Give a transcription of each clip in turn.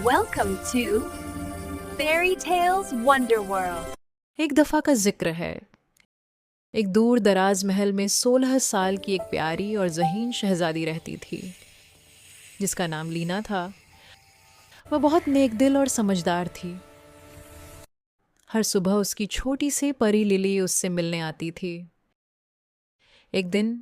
Welcome to Fairy Tales Wonder World. एक दफा का जिक्र है। एक दूर दराज महल में 16 साल की एक प्यारी और ज़हीन शहजादी रहती थी जिसका नाम लीना था। वह बहुत नेकदिल और समझदार थी। हर सुबह उसकी छोटी सी परी लिली उससे मिलने आती थी। एक दिन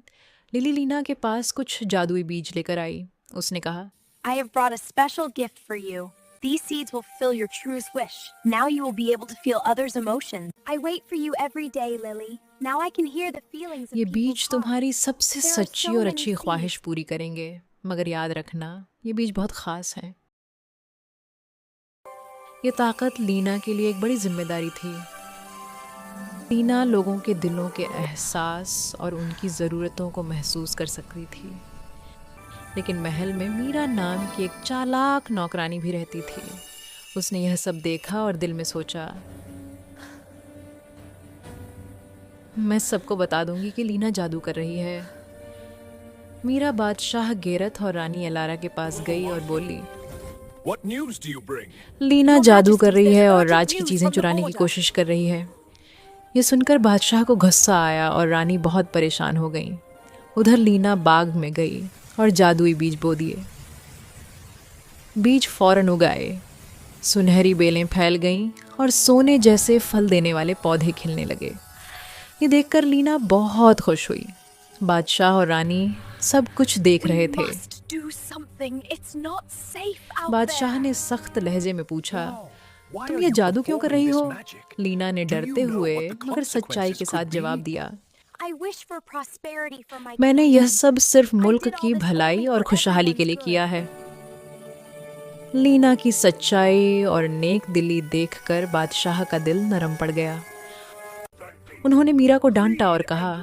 लिली लीना के पास कुछ जादुई बीज लेकर आई। उसने कहा, I have brought a special gift for you. These seeds will fill your truest wish. Now you will be able to feel others' emotions. I wait for you every day, Lily. Now I can hear the feelings of ये people's बीज hearts. तुम्हारी सबसे There are सच्ची so और many अच्छी ख्वाहिश seeds. पूरी करेंगे, मगर याद रखना ये बीज बहुत ख़ास हैं। ये ताकत लीना के लिए एक बड़ी जिम्मेदारी थी। लीना लोगों के दिलों के एहसास और उनकी ज़रूरतों को महसूस कर सकती थी। लेकिन महल में मीरा नाम की एक चालाक नौकरानी भी रहती थी। उसने यह सब देखा और दिल में सोचा, मैं सबको बता दूंगी कि लीना जादू कर रही है। मीरा बादशाह गेरथ और रानी एलारा के पास गई और बोली, What news do you bring? Leena Your जादू Majesty, कर रही there's है और urgent राज की news चीज़ें from the चुराने की border. कोशिश कर रही है। ये सुनकर बादशाह को गुस्सा आया और रानी बहुत परेशान हो गई। उधर लीना बाग में गई और जादुई बीज बो दिए। बीज फौरन उगाए, सुनहरी बेलें फैल गईं और सोने जैसे फल देने वाले पौधे खिलने लगे। ये देखकर लीना बहुत खुश हुई। बादशाह और रानी सब कुछ देख रहे We थे। must do something. It's not safe out बादशाह there. ने सख्त लहजे में पूछा, Why तुम are ये you जादू क्यों कर रही performing हो? this magic? लीना ने Do you डरते know हुए what the मगर सच्चाई के consequences साथ could जवाब be? दिया, I wish for prosperity for my मैंने यह children. सब सिर्फ I मुल्क did all की this भलाई only और for खुशहाली के लिए everyone's किया good. है। लीना की सच्चाई और नेक दिली देखकर बादशाह का दिल नरम पड़ गया। उन्होंने मीरा को डांटा और कहा,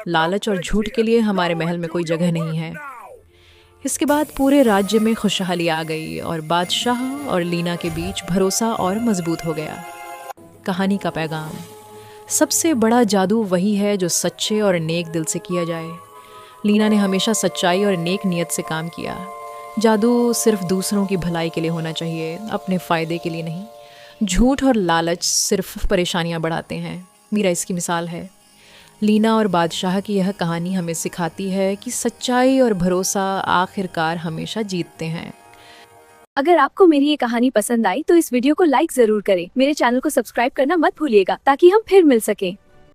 लालच और झूठ के लिए हमारे महल में कोई जगह नहीं है। इसके बाद पूरे राज्य में खुशहाली आ गई और बादशाह और लीना के बीच भरोसा और मजबूत हो गया। कहानी का पैगाम, सबसे बड़ा जादू वही है जो सच्चे और नेक दिल से किया जाए। लीना ने हमेशा सच्चाई और नेक नीयत से काम किया। जादू सिर्फ दूसरों की भलाई के लिए होना चाहिए, अपने फ़ायदे के लिए नहीं। झूठ और लालच सिर्फ परेशानियां बढ़ाते हैं। मीरा इसकी मिसाल है। लीना और बादशाह की यह कहानी हमें सिखाती है कि सच्चाई और भरोसा आखिरकार हमेशा जीतते हैं। अगर आपको मेरी ये कहानी पसंद आई तो इस वीडियो को लाइक जरूर करें। मेरे चैनल को सब्सक्राइब करना मत भूलिएगा ताकि हम फिर मिल सकें।